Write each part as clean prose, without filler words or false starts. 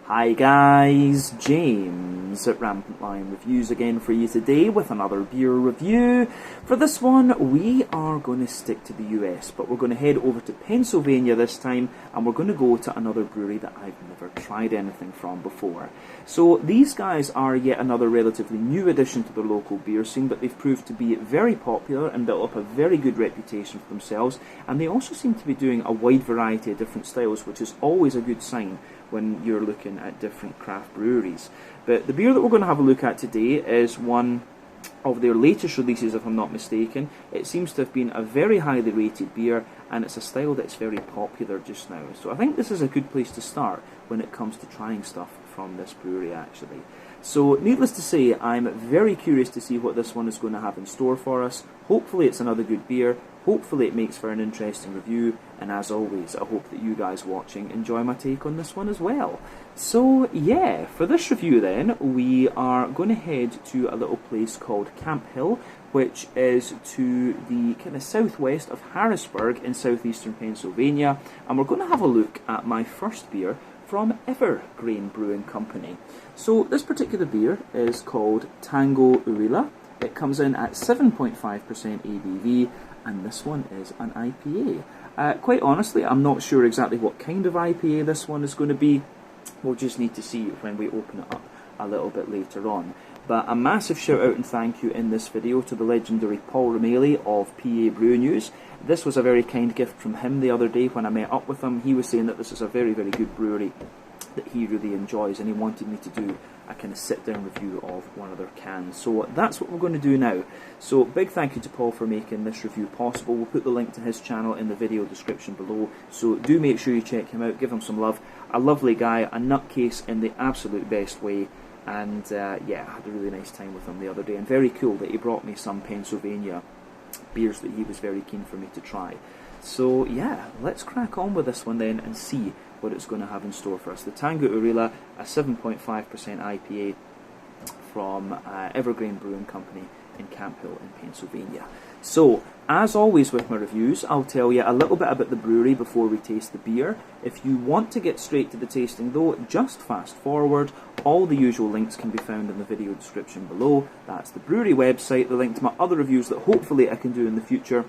Hi guys, James at Rampant Lion Reviews again for you today with another beer review. For this one we are going to stick to the US, but we're going to head over to Pennsylvania this time and we're going to go to another brewery that I've never tried anything from before. So these guys are yet another relatively new addition to the local beer scene, but they've proved to be very popular and built up a very good reputation for themselves, and they also seem to be doing a wide variety of different styles, which is always a good sign when you're looking at different craft breweries. But the beer that we're going to have a look at today is one of their latest releases, if I'm not mistaken. It seems to have been a very highly rated beer, and it's a style that's very popular just now. So I think this is a good place to start when it comes to trying stuff from this brewery actually. So needless to say, I'm very curious to see what this one is going to have in store for us. Hopefully it's another good beer. Hopefully it makes for an interesting review, and as always, I hope that you guys watching enjoy my take on this one as well. So yeah, for this review then, we are going to head to a little place called Camp Hill, which is to the kind of southwest of Harrisburg in southeastern Pennsylvania, and we're going to have a look at my first beer from Evergreen Brewing Company. So this particular beer is called Tango Urilla. It comes in at 7.5% ABV, and this one is an IPA. Quite honestly, I'm not sure exactly what kind of IPA this one is going to be. We'll just need to see when we open it up a little bit later on. But a massive shout out and thank you in this video to the legendary Paul Romeli of PA Brew News. This was a very kind gift from him the other day when I met up with him. He was saying that this is a very, very good brewery that he really enjoys, and he wanted me to do a kind of sit-down review of one of their cans. So that's what we're going to do now. So big thank you to Paul for making this review possible. We'll put the link to his channel in the video description below, so do make sure you check him out, give him some love. A lovely guy, a nutcase in the absolute best way, and yeah, I had a really nice time with him the other day, and very cool that he brought me some Pennsylvania beers that he was very keen for me to try. So yeah, let's crack on with this one then and see what it's going to have in store for us. The Tango Urilla, a 7.5% IPA from Evergreen Brewing Company in Camp Hill in Pennsylvania. So, as always with my reviews, I'll tell you a little bit about the brewery before we taste the beer. If you want to get straight to the tasting though, just fast forward. All the usual links can be found in the video description below. That's the brewery website, the link to my other reviews that hopefully I can do in the future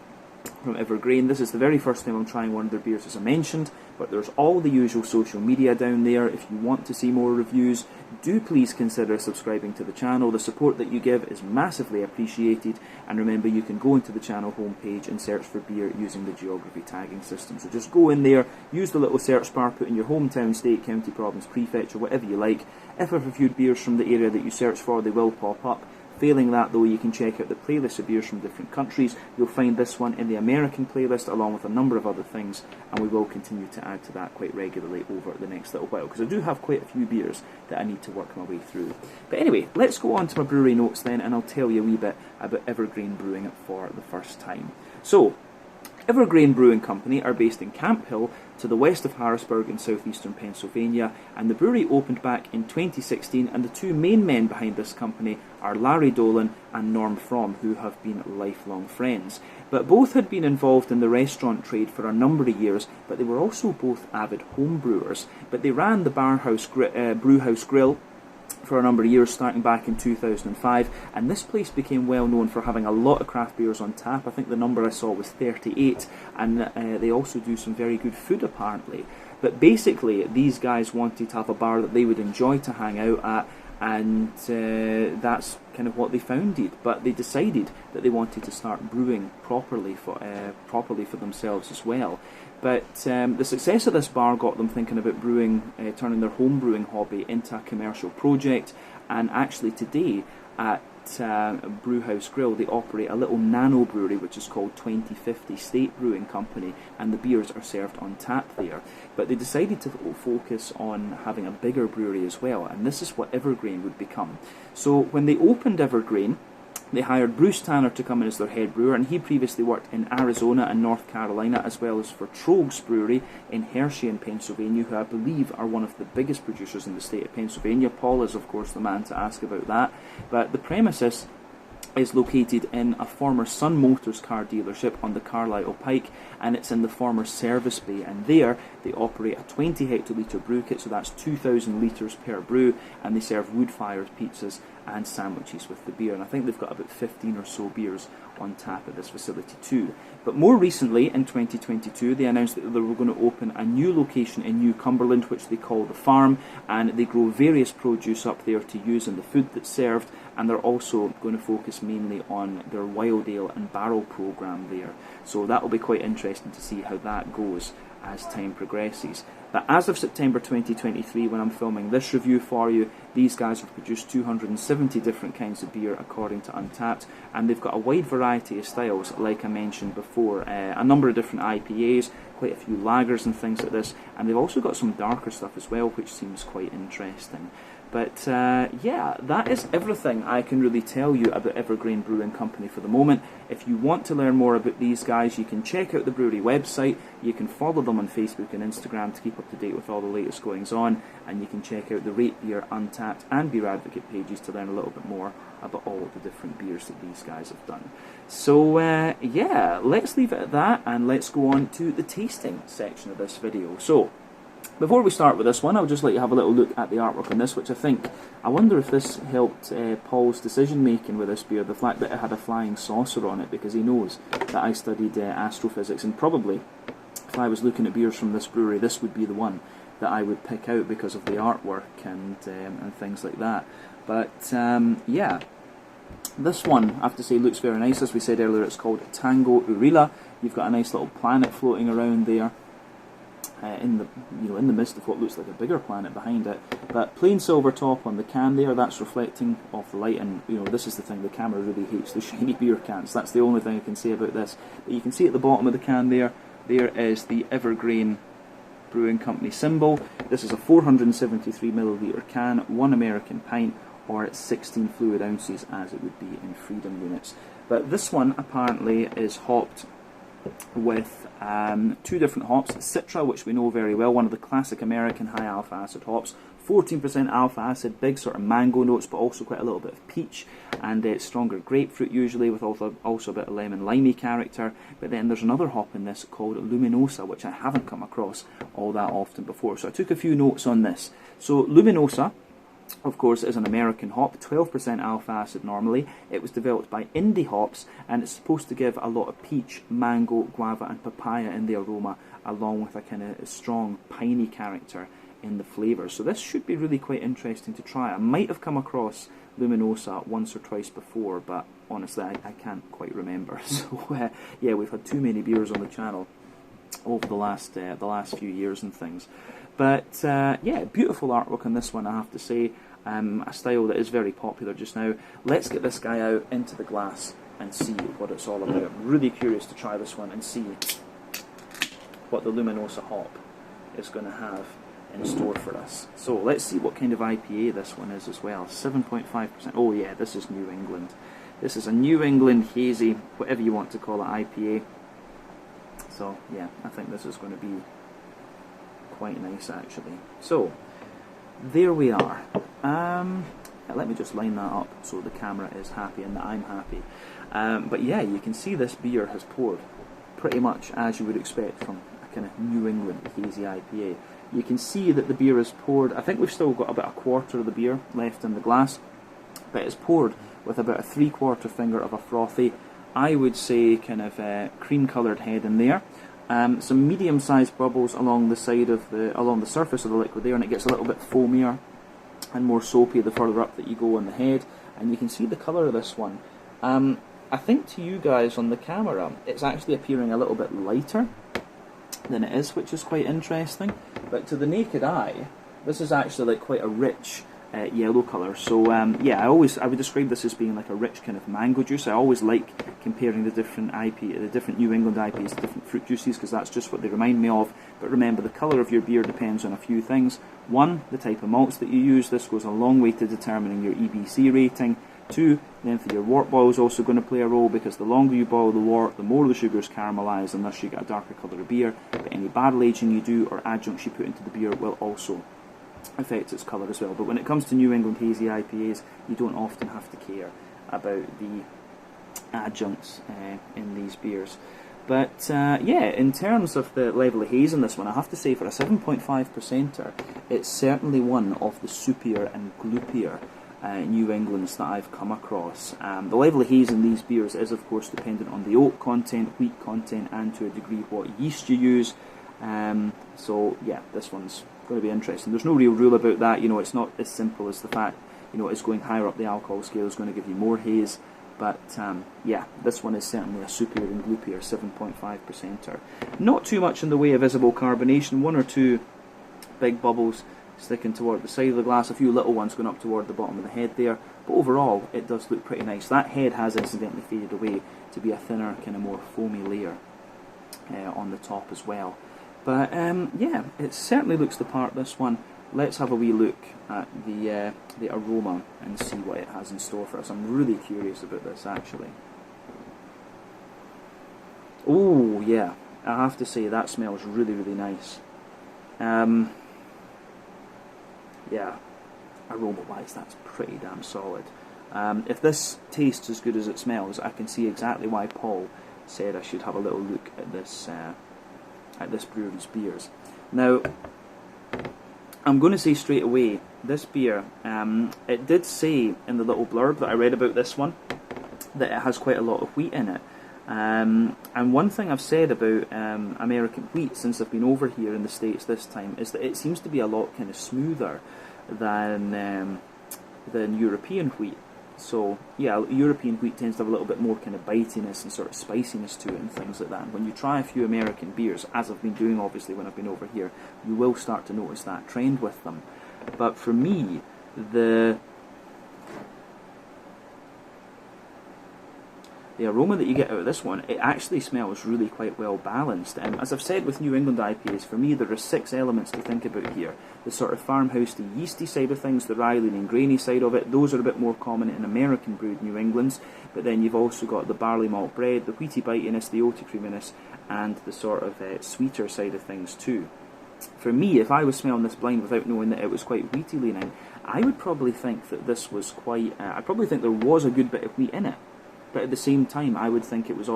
from Evergreen. This is the very first time I'm trying one of their beers, as I mentioned, but there's all the usual social media down there. If you want to see more reviews, do please consider subscribing to the channel. The support that you give is massively appreciated, and remember, you can go into the channel homepage and search for beer using the geography tagging system. So just go in there, use the little search bar, put in your hometown, state, county, province, prefecture, whatever you like. If I've reviewed beers from the area that you search for, they will pop up. Failing that though, you can check out the playlist of beers from different countries. You'll find this one in the American playlist along with a number of other things, and we will continue to add to that quite regularly over the next little while, because I do have quite a few beers that I need to work my way through. But anyway, let's go on to my brewery notes then, and I'll tell you a wee bit about Evergreen Brewing for the first time. So, Evergreen Brewing Company are based in Camp Hill to the west of Harrisburg in southeastern Pennsylvania, and the brewery opened back in 2016, and the two main men behind this company are Larry Dolan and Norm Fromm, who have been lifelong friends. But both had been involved in the restaurant trade for a number of years, but they were also both avid home brewers. But they ran the Brewhouse Grill for a number of years, starting back in 2005, and this place became well known for having a lot of craft beers on tap. I think the number I saw was 38, and they also do some very good food apparently. But basically, these guys wanted to have a bar that they would enjoy to hang out at, and that's kind of what they founded. But they decided that they wanted to start brewing properly for themselves as well. But the success of this bar got them thinking about brewing, turning their home brewing hobby into a commercial project. And actually today at Brewhouse Grill, they operate a little nano brewery which is called 2050 State Brewing Company, and the beers are served on tap there. But they decided to focus on having a bigger brewery as well, and this is what Evergreen would become. So when they opened Evergreen, they hired Bruce Tanner to come in as their head brewer, and he previously worked in Arizona and North Carolina, as well as for Trogs Brewery in Hershey in Pennsylvania, who I believe are one of the biggest producers in the state of Pennsylvania. Paul is, of course, the man to ask about that. But the premises is located in a former Sun Motors car dealership on the Carlisle Pike, and it's in the former service bay, and there they operate a 20 hectolitre brew kit, so that's 2,000 litres per brew, and they serve wood-fired pizzas and sandwiches with the beer, and I think they've got about 15 or so beers on tap at this facility too. But more recently, in 2022, they announced that they were going to open a new location in New Cumberland, which they call The Farm, and they grow various produce up there to use in the food that's served, and they're also going to focus mainly on their wild ale and barrel program there. So that will be quite interesting to see how that goes as time progresses. But as of September 2023, when I'm filming this review for you, these guys have produced 270 different kinds of beer according to Untappd, and they've got a wide variety of styles, like I mentioned before. A number of different IPAs, quite a few lagers and things like this, and they've also got some darker stuff as well, which seems quite interesting. But yeah, that is everything I can really tell you about Evergreen Brewing Company for the moment. If you want to learn more about these guys, you can check out the brewery website, you can follow them on Facebook and Instagram to keep up to date with all the latest goings on, and you can check out the Rate Beer, Untappd and Beer Advocate pages to learn a little bit more about all the different beers that these guys have done. So yeah, let's leave it at that, and let's go on to the tasting section of this video. So, before we start with this one, I would just like to have a little look at the artwork on this, which I wonder if this helped Paul's decision making with this beer, the fact that it had a flying saucer on it, because he knows that I studied astrophysics, and probably if I was looking at beers from this brewery, this would be the one that I would pick out because of the artwork and things like that. But yeah, this one, I have to say, looks very nice. As we said earlier, it's called Tango Urilla. You've got a nice little planet floating around there. In the midst of what looks like a bigger planet behind it, but plain silver top on the can there, that's reflecting off the light, and this is the thing, the camera really hates the shiny beer cans. That's the only thing I can say about this. But you can see at the bottom of the can there is the Evergreen Brewing Company symbol. This is a 473 milliliter can, 1 American pint, or 16 fluid ounces as it would be in freedom units. But this one apparently is hopped with 2 different hops, Citra, which we know very well, one of the classic American high alpha acid hops, 14% alpha acid, big sort of mango notes, but also quite a little bit of peach, and stronger grapefruit usually, with also a bit of lemon limey character. But then there's another hop in this called Luminosa, which I haven't come across all that often before, so I took a few notes on this. So Luminosa, of course, is an American hop, 12% alpha acid normally. It was developed by Indie Hops, and it's supposed to give a lot of peach, mango, guava and papaya in the aroma, along with a kind of strong piney character in the flavour. So this should be really quite interesting to try. I might have come across Luminosa once or twice before, but honestly I can't quite remember. So yeah, we've had too many beers on the channel over the last few years and things. But yeah, beautiful artwork on this one, I have to say. A style that is very popular just now. Let's get this guy out into the glass and see what it's all about. I'm really curious to try this one and see what the Luminosa hop is going to have in store for us. So let's see what kind of IPA this one is as well. 7.5%. Oh yeah, this is New England. This is a New England hazy, whatever you want to call it, IPA. So yeah, I think this is going to be quite nice actually. So there we are. Let me just line that up so the camera is happy and that I'm happy. But yeah, you can see this beer has poured pretty much as you would expect from a kind of New England hazy IPA. You can see that the beer is poured. I think we've still got about a quarter of the beer left in the glass, but it's poured with about a 3/4 finger of a frothy, I would say, kind of cream coloured head in there. Some medium-sized bubbles along the side of along the surface of the liquid there, and it gets a little bit foamier and more soapy the further up that you go on the head. And you can see the colour of this one. I think to you guys on the camera, it's actually appearing a little bit lighter than it is, which is quite interesting. But to the naked eye, this is actually like quite a rich yellow colour. So yeah, I would describe this as being like a rich kind of mango juice. I always like comparing the different New England IPAs to different fruit juices, because that's just what they remind me of. But remember, the colour of your beer depends on a few things. 1, the type of malts that you use. This goes a long way to determining your EBC rating. 2, the length of your wort boil is also going to play a role, because the longer you boil the wort, the more the sugars caramelise, and thus you get a darker colour of beer. But any barrel aging you do or adjuncts you put into the beer will also affect its colour as well. But when it comes to New England hazy IPAs, you don't often have to care about the adjuncts in these beers. But yeah, in terms of the level of haze in this one, I have to say for a 7.5%er, it's certainly one of the soupier and gloopier New Englands that I've come across. The level of haze in these beers is of course dependent on the oak content, wheat content, and to a degree what yeast you use. So yeah, this one's going to be interesting. There's no real rule about that, you know, it's not as simple as the fact, you know, it's going higher up the alcohol scale is going to give you more haze. But yeah, this one is certainly a soupier and gloopier 7.5%er. Not too much in the way of visible carbonation, one or two big bubbles sticking toward the side of the glass, a few little ones going up toward the bottom of the head there, but overall it does look pretty nice. That head has incidentally faded away to be a thinner, kind of more foamy layer on the top as well. But yeah, it certainly looks the part, this one. Let's have a wee look at the aroma and see what it has in store for us. I'm really curious about this, actually. Oh, yeah, I have to say that smells really, really nice. Yeah, aroma-wise, that's pretty damn solid. If this tastes as good as it smells, I can see exactly why Paul said I should have a little look at this brewery's beers. Now, I'm going to say straight away, this beer, it did say in the little blurb that I read about this one that it has quite a lot of wheat in it. And one thing I've said about American wheat since I've been over here in the States this time is that it seems to be a lot kind of smoother than European wheat. So yeah, European wheat tends to have a little bit more kind of bitiness and sort of spiciness to it and things like that. And when you try a few American beers, as I've been doing obviously when I've been over here, you will start to notice that trend with them. But for me, the aroma that you get out of this one, it actually smells really quite well balanced. As I've said with New England IPAs, for me there are 6 elements to think about here. The sort of farmhouse, the yeasty side of things, the rye and grainy side of it, those are a bit more common in American brewed New Englands. But then you've also got the barley malt bread, the wheaty bitiness, the oaty creaminess, and the sort of sweeter side of things too. For me, if I was smelling this blind without knowing that it was quite wheaty leaning, I would probably think that this was quite, I'd probably think there was a good bit of wheat in it. But at the same time, I would think it was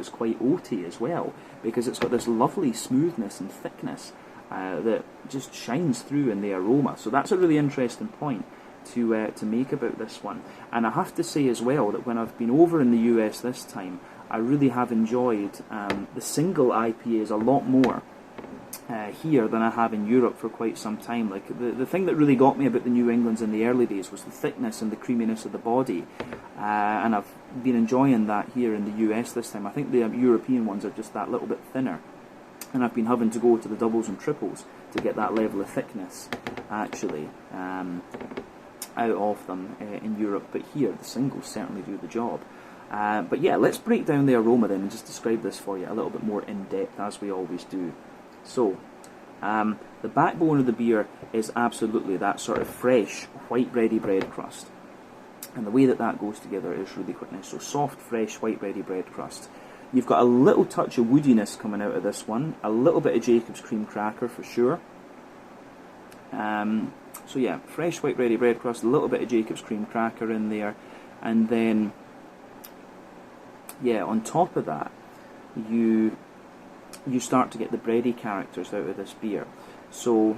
quite oaty as well, because it's got this lovely smoothness and thickness that just shines through in the aroma. So that's a really interesting point to make about this one. And I have to say as well that when I've been over in the US this time, I really have enjoyed the single IPAs a lot more here than I have in Europe for quite some time. Like the thing that really got me about the New Englands in the early days was the thickness and the creaminess of the body, and I've been enjoying that here in the US this time. I think the European ones are just that little bit thinner, and I've been having to go to the doubles and triples to get that level of thickness actually out of them in Europe. But here the singles certainly do the job. But yeah, let's break down the aroma then and just describe this for you a little bit more in depth, as we always do. So, the backbone of the beer is absolutely that sort of fresh, white bready bread crust. And the way that that goes together is really quite nice. So soft, fresh, white bready bread crust. You've got a little touch of woodiness coming out of this one. A little bit of Jacob's cream cracker for sure. So yeah, fresh, white bready bread crust, a little bit of Jacob's cream cracker in there. And then, yeah, on top of that, you start to get the bready characters out of this beer. So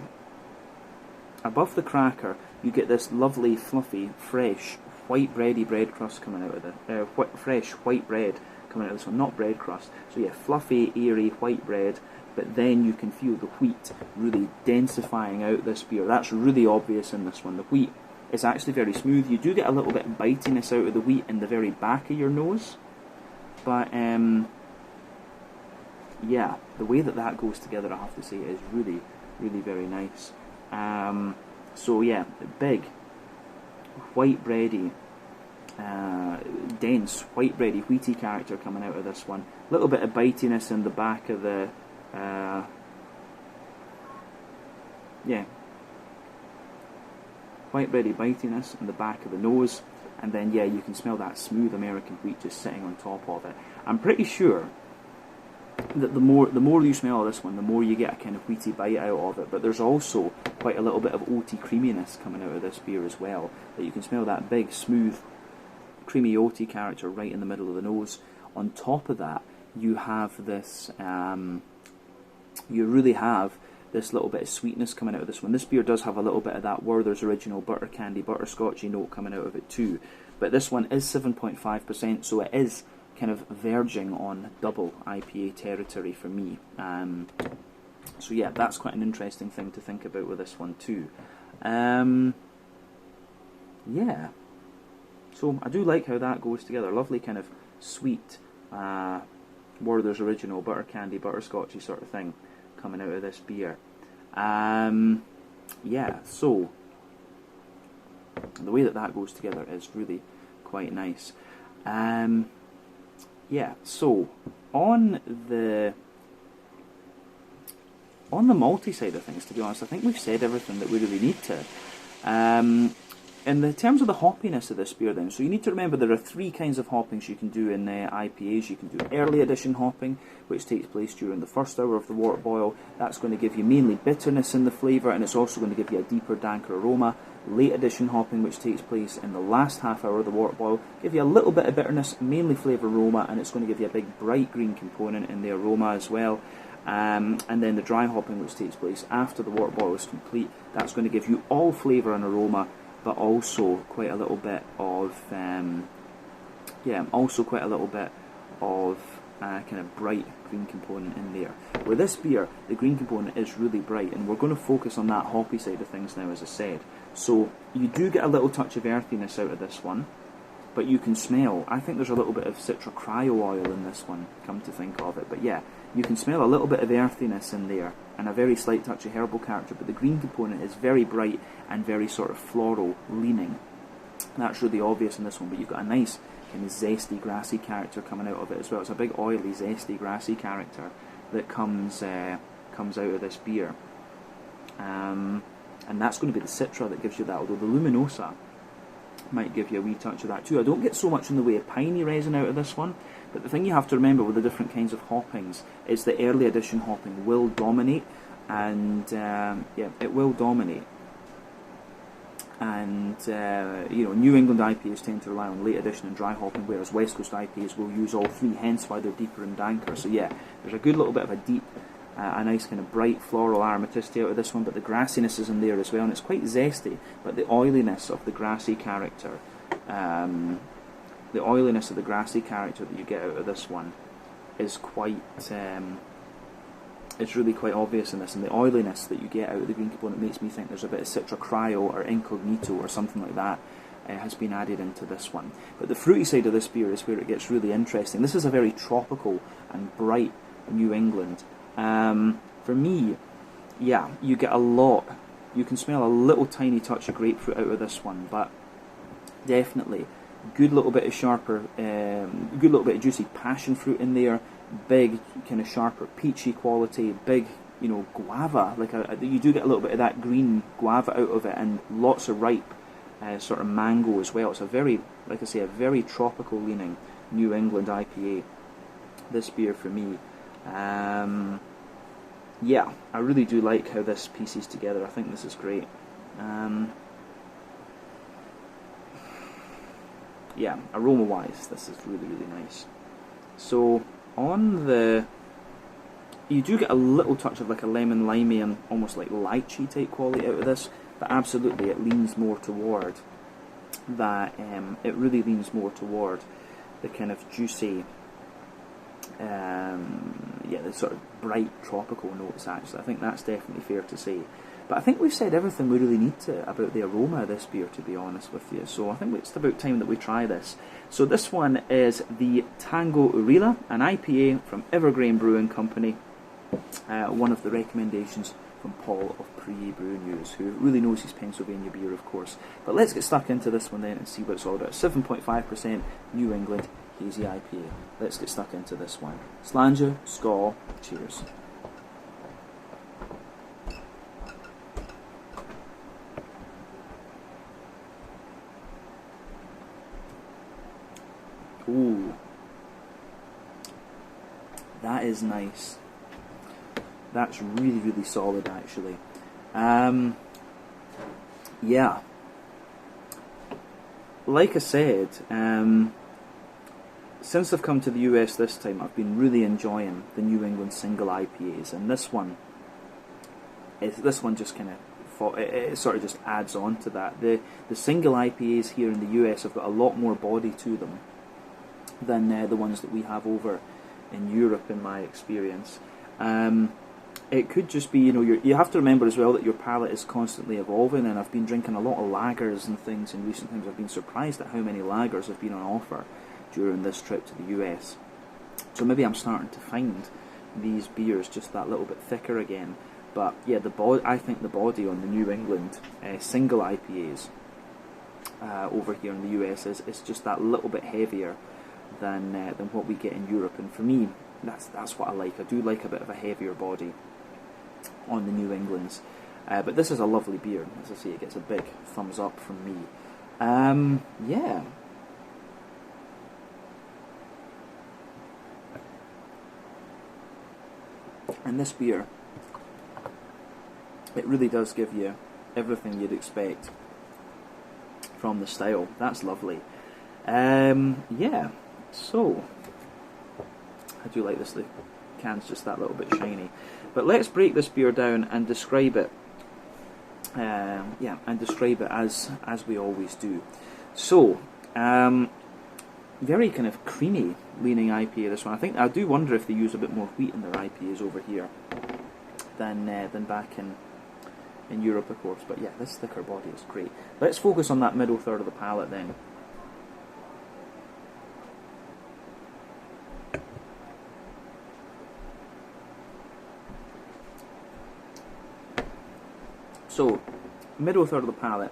above the cracker, you get this lovely, fluffy, fresh, white bready bread crust coming out of the fresh white bread coming out of this one, not bread crust. So yeah, fluffy, airy white bread, but then you can feel the wheat really densifying out this beer. That's really obvious in this one. The wheat is actually very smooth. You do get a little bit of bitiness out of the wheat in the very back of your nose, but yeah, the way that that goes together, I have to say, is really, really very nice. So yeah, big, white bready, dense, white bready, wheaty character coming out of this one. A little bit of bitiness in the back of the, yeah, white bready bitiness in the back of the nose. And then yeah, you can smell that smooth American wheat just sitting on top of it. I'm pretty sure that the more you smell of this one, the more you get a kind of wheaty bite out of it. But there's also quite a little bit of oaty creaminess coming out of this beer as well. That you can smell that big, smooth creamy oaty character right in the middle of the nose. On top of that, you have this, you really have this little bit of sweetness coming out of this one. This beer does have a little bit of that Werther's Original butter candy, butterscotchy note coming out of it too. But this one is 7.5%, so it is kind of verging on double IPA territory for me. So yeah, that's quite an interesting thing to think about with this one too. Yeah, so I do like how that goes together. Lovely kind of sweet Werther's Original butter candy, butterscotchy sort of thing coming out of this beer. Yeah, so the way that goes together is really quite nice. Yeah, so on the malty side of things, to be honest, I think we've said everything that we really need to. In the terms of the hoppiness of this beer then, so you need to remember there are three kinds of hoppings you can do in IPAs. You can do early addition hopping, which takes place during the first hour of the wort boil. That's going to give you mainly bitterness in the flavour, and it's also going to give you a deeper, danker aroma. Late addition hopping, which takes place in the last half hour of the wort boil, give you a little bit of bitterness, mainly flavour aroma, and it's going to give you a big bright green component in the aroma as well. And then the dry hopping, which takes place after the wort boil is complete, that's going to give you all flavour and aroma, but also quite a little bit of kind of bright green component in there. With this beer, the green component is really bright, and we're going to focus on that hoppy side of things now, as I said. So you do get a little touch of earthiness out of this one, but you can smell, I think there's a little bit of citra cryo oil in this one, come to think of it, but yeah, you can smell a little bit of earthiness in there, and a very slight touch of herbal character, but the green component is very bright and very sort of floral leaning. That's really obvious in this one, but you've got a nice kind of zesty, grassy character coming out of it as well. It's a big oily, zesty, grassy character that comes out of this beer. And that's going to be the citra that gives you that, although the luminosa might give you a wee touch of that too. I don't get so much in the way of piney resin out of this one, but the thing you have to remember with the different kinds of hoppings is that early addition hopping will dominate, and yeah, it will dominate. And you know, New England IPAs tend to rely on late addition and dry hopping, whereas West Coast IPAs will use all three, hence why they're deeper and danker. So yeah, there's a good little bit of a deep, a nice kind of bright floral aromaticity out of this one, but the grassiness is in there as well, and it's quite zesty, but the oiliness of the grassy character, that you get out of this one is quite, it's really quite obvious in this, and the oiliness that you get out of the green component makes me think there's a bit of citra cryo or incognito or something like that has been added into this one. But the fruity side of this beer is where it gets really interesting. This is a very tropical and bright New England. For me, yeah, you get a lot. You can smell a little tiny touch of grapefruit out of this one, but definitely good little bit of sharper, good little bit of juicy passion fruit in there. Big kind of sharper peachy quality. Big, you know, guava. Like you do get a little bit of that green guava out of it, and lots of ripe sort of mango as well. It's a very, like I say, a very tropical leaning New England IPA. This beer for me. Yeah, I really do like how this pieces together. I think this is great. Yeah, aroma-wise, this is really, really nice. So, on the... You do get a little touch of like a lemon, limey, and almost like lychee type quality out of this, but absolutely it leans more toward that, it really leans more toward the kind of juicy, yeah, the sort of bright tropical notes actually. I think that's definitely fair to say. But I think we've said everything we really need to about the aroma of this beer, to be honest with you. So I think it's about time that we try this. So this one is the Tango Urilla, an IPA from Evergreen Brewing Company. One of the recommendations from Paul of Brewing, who really knows his Pennsylvania beer, of course. But let's get stuck into this one then and see what it's all about. 7.5% New England Hazy IPA. Let's get stuck into this one. Slàinte, skål, cheers. Ooh, that is nice. That's really, really solid, actually. Yeah. like I said, since I've come to the US this time, I've been really enjoying the New England single IPAs, and this one just kind of it sort of just adds on to that. The single IPAs here in the US have got a lot more body to them than the ones that we have over in Europe, in my experience. It could just be, you have to remember as well that your palate is constantly evolving, and I've been drinking a lot of lagers and things in recent times. I've been surprised at how many lagers have been on offer during this trip to the US. So maybe I'm starting to find these beers just that little bit thicker again. But yeah, I think the body on the New England single IPAs over here in the US is just that little bit heavier than what we get in Europe. And for me, that's what I like. I do like a bit of a heavier body on the New Englands. But this is a lovely beer. As I say, it gets a big thumbs up from me. Yeah. And this beer, it really does give you everything you'd expect from the style. That's lovely. Yeah, so I do like this. The can's just that little bit shiny. But let's break this beer down and describe it. Yeah, and describe it as we always do. So, very kind of creamy leaning IPA, this one. I do wonder if they use a bit more wheat in their IPAs over here than back in Europe, of course. But yeah, this thicker body is great. Let's focus on that middle third of the palate then. So, middle third of the palate,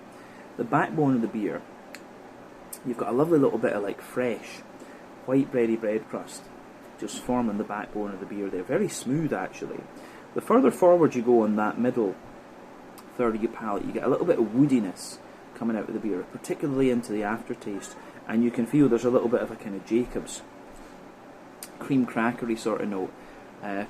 the backbone of the beer, you've got a lovely little bit of like fresh, white bready bread crust just forming the backbone of the beer there. Very smooth actually. The further forward you go on that middle third of your palate, you get a little bit of woodiness coming out of the beer, particularly into the aftertaste, and you can feel there's a little bit of a kind of Jacob's cream crackery sort of note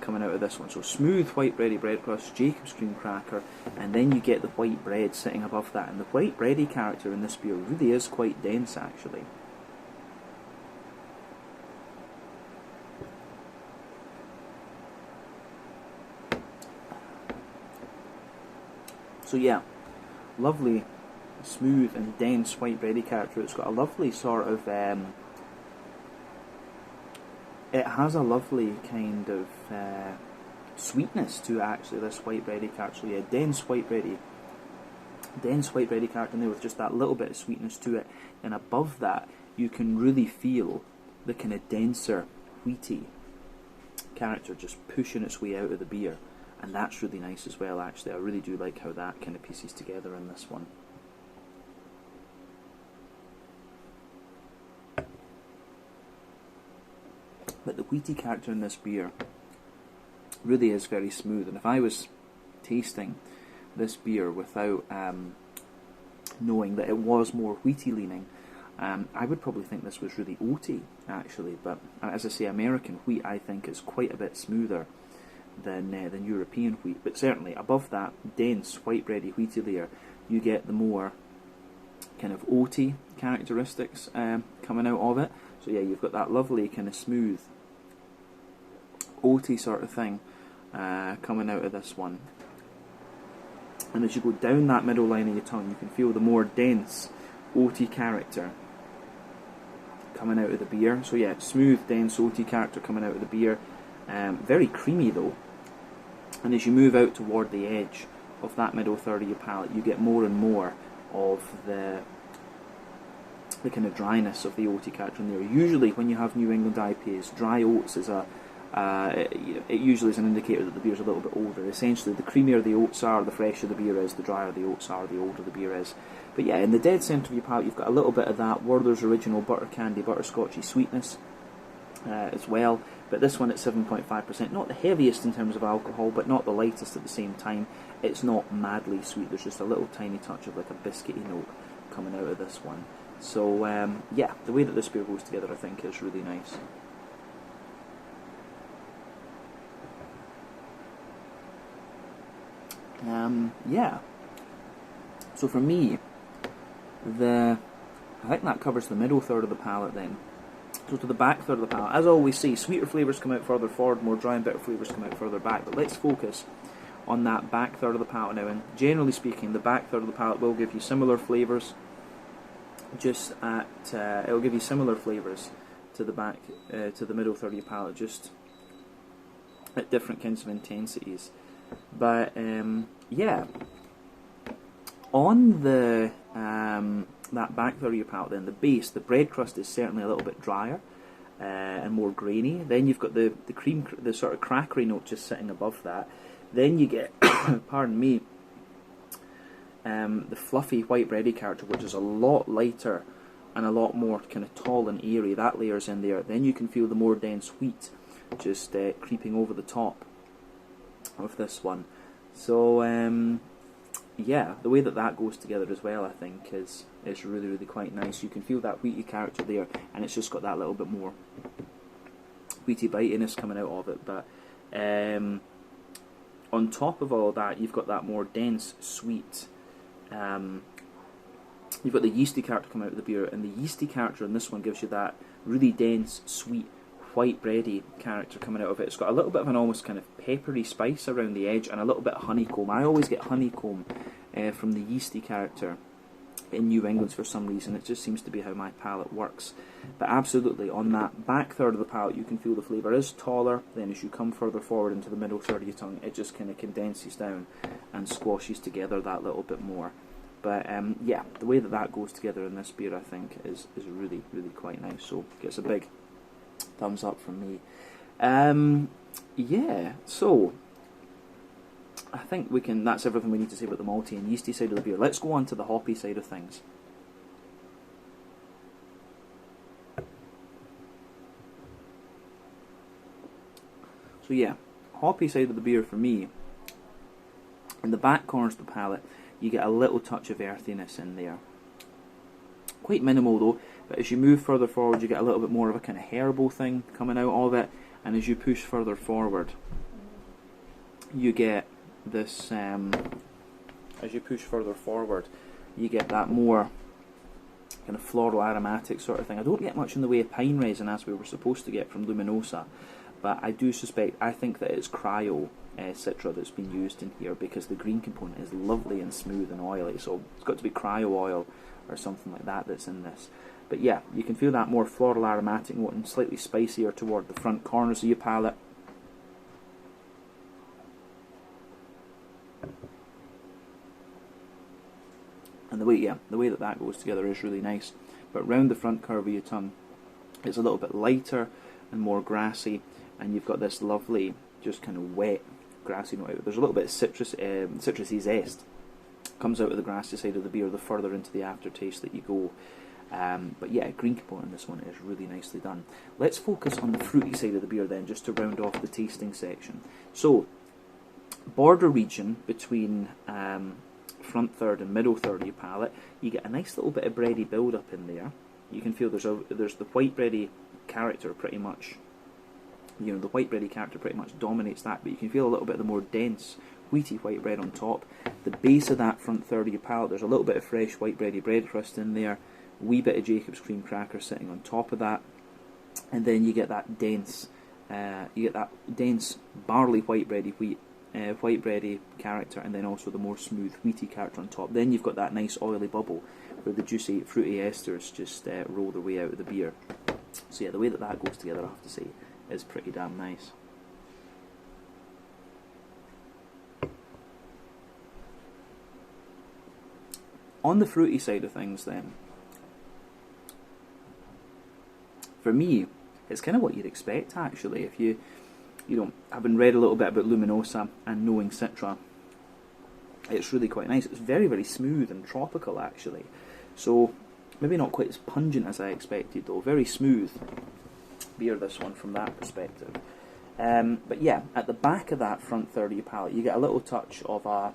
coming out of this one. So smooth white bready bread crust, Jacob's cream cracker, and then you get the white bread sitting above that. And the white bready character in this beer really is quite dense actually. So yeah, lovely, smooth and dense white bready character. It's got a lovely sort of it has a lovely kind of sweetness to it, actually, this white bready character. So yeah, dense white bready character in there with just that little bit of sweetness to it. And above that, you can really feel the kind of denser, wheaty character just pushing its way out of the beer. And that's really nice as well, actually. I really do like how that kind of pieces together in this one. But the wheaty character in this beer really is very smooth. And if I was tasting this beer without knowing that it was more wheaty leaning, I would probably think this was really oaty, actually. But as I say, American wheat, I think, is quite a bit smoother than European wheat. But certainly above that dense white bready wheaty layer, you get the more kind of oaty characteristics coming out of it. So yeah, you've got that lovely kind of smooth oaty sort of thing coming out of this one. And as you go down that middle line of your tongue, you can feel the more dense oaty character coming out of the beer. So yeah, smooth, dense, oaty character coming out of the beer. Very creamy though. And as you move out toward the edge of that middle third of your palate, you get more and more of the kind of dryness of the oaty character in there. Usually when you have New England IPAs, dry oats is it usually is an indicator that the beer's a little bit older. Essentially, the creamier the oats are, the fresher the beer is, the drier the oats are, the older the beer is. But yeah, in the dead centre of your palate, you've got a little bit of that Werther's Original butter candy, butterscotchy sweetness as well. But this one at 7.5%, not the heaviest in terms of alcohol, but not the lightest at the same time. It's not madly sweet. There's just a little tiny touch of like a biscuity note coming out of this one. So yeah, the way that this beer goes together, I think, is really nice. Yeah. So for me, the I think that covers the middle third of the palate then. So to the back third of the palate, as I always say, sweeter flavours come out further forward, more dry and bitter flavours come out further back. But let's focus on that back third of the palate now. And generally speaking, the back third of the palate will give you similar flavours. It'll give you similar flavours to the back, to the middle third of your palate, just at different kinds of intensities. But yeah, on the that back third of your palate, then the base, the bread crust is certainly a little bit drier and more grainy. Then you've got the cream, the sort of crackery note just sitting above that. Then you get, pardon me, the fluffy white bready character, which is a lot lighter and a lot more kind of tall and airy. That layers in there. Then you can feel the more dense wheat just creeping over the top of this one. So yeah, the way that that goes together as well, I think, is really, really quite nice. You can feel that wheaty character there, and it's just got that little bit more wheaty bitiness coming out of it. But on top of all that, you've got that more dense, sweet. You've got the yeasty character coming out of the beer, and the yeasty character in this one gives you that really dense, sweet, white bready character coming out of it. It's got a little bit of an almost kind of peppery spice around the edge, and a little bit of honeycomb. I always get honeycomb from the yeasty character in New England for some reason. It just seems to be how my palate works. But absolutely, on that back third of the palate, you can feel the flavour is taller. Then as you come further forward into the middle third of your tongue, it just kind of condenses down and squashes together that little bit more. But yeah, the way that that goes together in this beer, I think, is really, really quite nice. So gets a big thumbs up from me. Yeah, so I think we can. That's everything we need to say about the malty and yeasty side of the beer. Let's go on to the hoppy side of things. So yeah, hoppy side of the beer for me. In the back corners of the palate, you get a little touch of earthiness in there. Quite minimal though, but as you move further forward, you get a little bit more of a kind of herbal thing coming out of it, and as you push further forward, you get this, as you push further forward, you get that more kind of floral aromatic sort of thing. I don't get much in the way of pine resin as we were supposed to get from Luminosa, but I do suspect, I think that it's cryo citra that's been used in here, because the green component is lovely and smooth and oily, so it's got to be cryo oil or something like that that's in this. But yeah, you can feel that more floral aromatic note and slightly spicier toward the front corners of your palate. And the way that that goes together is really nice. But round the front curve of your tongue, it's a little bit lighter and more grassy, and you've got this lovely, just kind of wet, grassy note. There's a little bit of citrusy zest comes out of the grassy side of the beer the further into the aftertaste that you go. But yeah, green component in this one is really nicely done. Let's focus on the fruity side of the beer then, just to round off the tasting section. So, border region between front third and middle third of your palate, you get a nice little bit of bready build up in there. You can feel there's the white bready character pretty much. You know, the white bready character pretty much dominates that, but you can feel a little bit of the more dense, wheaty white bread on top. The base of that front third of your palate, there's a little bit of fresh white bready bread crust in there, a wee bit of Jacob's cream cracker sitting on top of that, and then you get that dense, barley white bready character, and then also the more smooth wheaty character on top. Then you've got that nice oily bubble where the juicy fruity esters just roll their way out of the beer. So yeah, the way that that goes together, I have to say, is pretty damn nice. On the fruity side of things then, for me, it's kind of what you'd expect actually. If you know, having read a little bit about Luminosa and knowing Citra, it's really quite nice. It's very, very smooth and tropical actually. So maybe not quite as pungent as I expected though. Very smooth beer, this one, from that perspective. But yeah, at the back of that front third of your palate, you get a little touch of a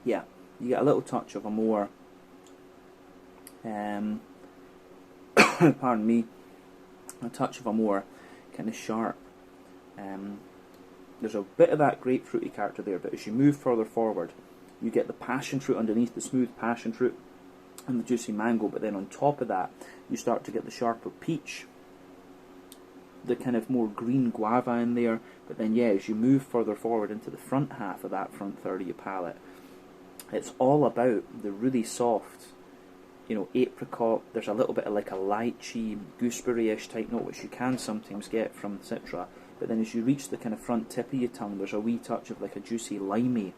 yeah, you get a little touch of a more pardon me, a touch of a more kind of sharp there's a bit of that grapefruity character there, but as you move further forward, you get the passion fruit underneath, the smooth passion fruit, and the juicy mango, but then on top of that, you start to get the sharper peach, the kind of more green guava in there, but then yeah, as you move further forward into the front half of that front third of your palate, it's all about the really soft, you know, apricot. There's a little bit of like a lychee, gooseberry-ish type note, which you can sometimes get from Citra, but then as you reach the kind of front tip of your tongue, there's a wee touch of like a juicy, limey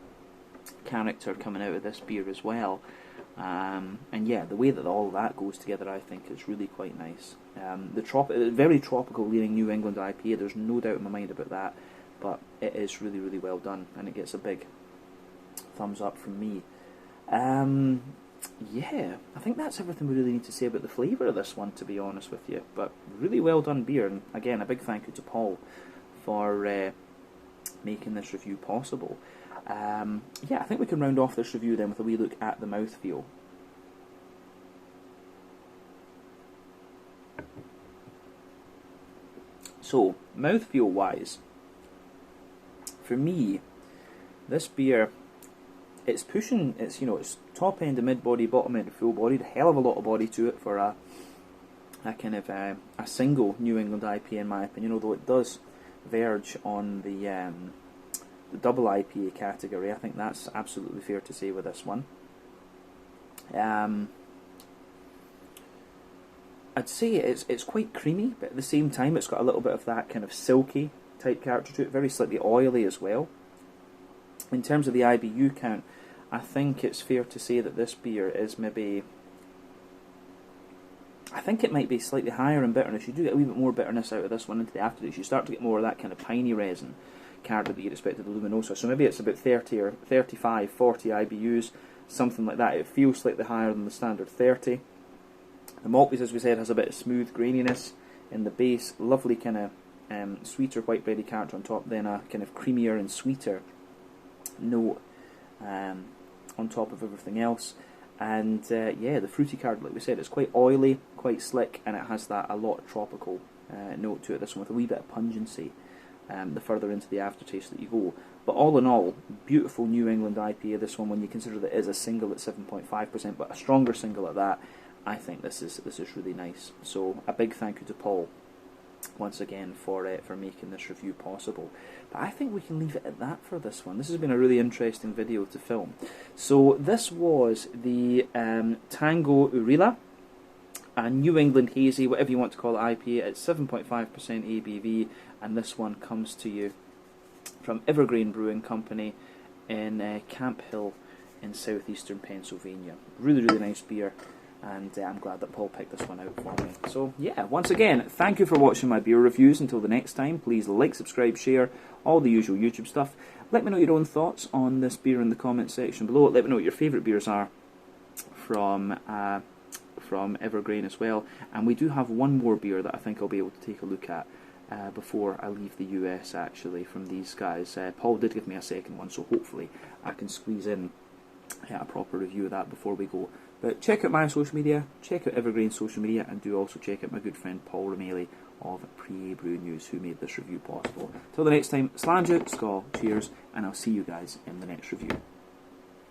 character coming out of this beer as well. And yeah, the way that all that goes together, I think, is really quite nice. The very tropical leaning New England IPA, there's no doubt in my mind about that, but it is really, really well done, and it gets a big thumbs up from me. Yeah, I think that's everything we really need to say about the flavour of this one, to be honest with you. But really well done beer, and again, a big thank you to Paul for making this review possible. Yeah, I think we can round off this review then with a wee look at the mouthfeel. So, mouthfeel wise, for me, this beer, it's pushing, it's, you know, it's top end of mid body, bottom end of full bodied, a hell of a lot of body to it for a kind of a single New England IPA in my opinion, although it does verge on the double IPA category. I think that's absolutely fair to say with this one. I'd say it's quite creamy, but at the same time it's got a little bit of that kind of silky type character to it, very slightly oily as well. In terms of the IBU count, I think it's fair to say that this beer is maybe, I think it might be slightly higher in bitterness. You do get a wee bit more bitterness out of this one into the aftertaste. You start to get more of that kind of piney resin character that you'd expect of the Luminosa. So maybe it's about 30 or 35, 40 IBUs, something like that. It feels slightly higher than the standard 30. The malt base, as we said, has a bit of smooth graininess in the base, lovely kind of sweeter white bready character on top, then a kind of creamier and sweeter note on top of everything else. And yeah, the fruity character, like we said, is quite oily, quite slick, and it has that a lot of tropical note to it, this one, with a wee bit of pungency the further into the aftertaste that you go. But all in all, beautiful New England IPA, this one, when you consider that it is a single at 7.5%, but a stronger single at that. I think this is really nice. So a big thank you to Paul once again for making this review possible. But I think we can leave it at that for this one. This has been a really interesting video to film. So this was the Tango Urilla, a New England Hazy, whatever you want to call it, IPA at 7.5% ABV, and this one comes to you from Evergreen Brewing Company in Camp Hill in southeastern Pennsylvania. Really, really nice beer. And I'm glad that Paul picked this one out for me. So yeah, once again, thank you for watching my beer reviews. Until the next time, please like, subscribe, share, all the usual YouTube stuff. Let me know your own thoughts on this beer in the comment section below. Let me know what your favourite beers are from Evergreen as well. And we do have one more beer that I think I'll be able to take a look at before I leave the US, actually, from these guys. Paul did give me a second one, so hopefully I can squeeze in a proper review of that before we go. But check out my social media, check out Evergreen's social media, and do also check out my good friend Paul Rameli of Brew News, who made this review possible. Till the next time, slàinte, skål, cheers, and I'll see you guys in the next review.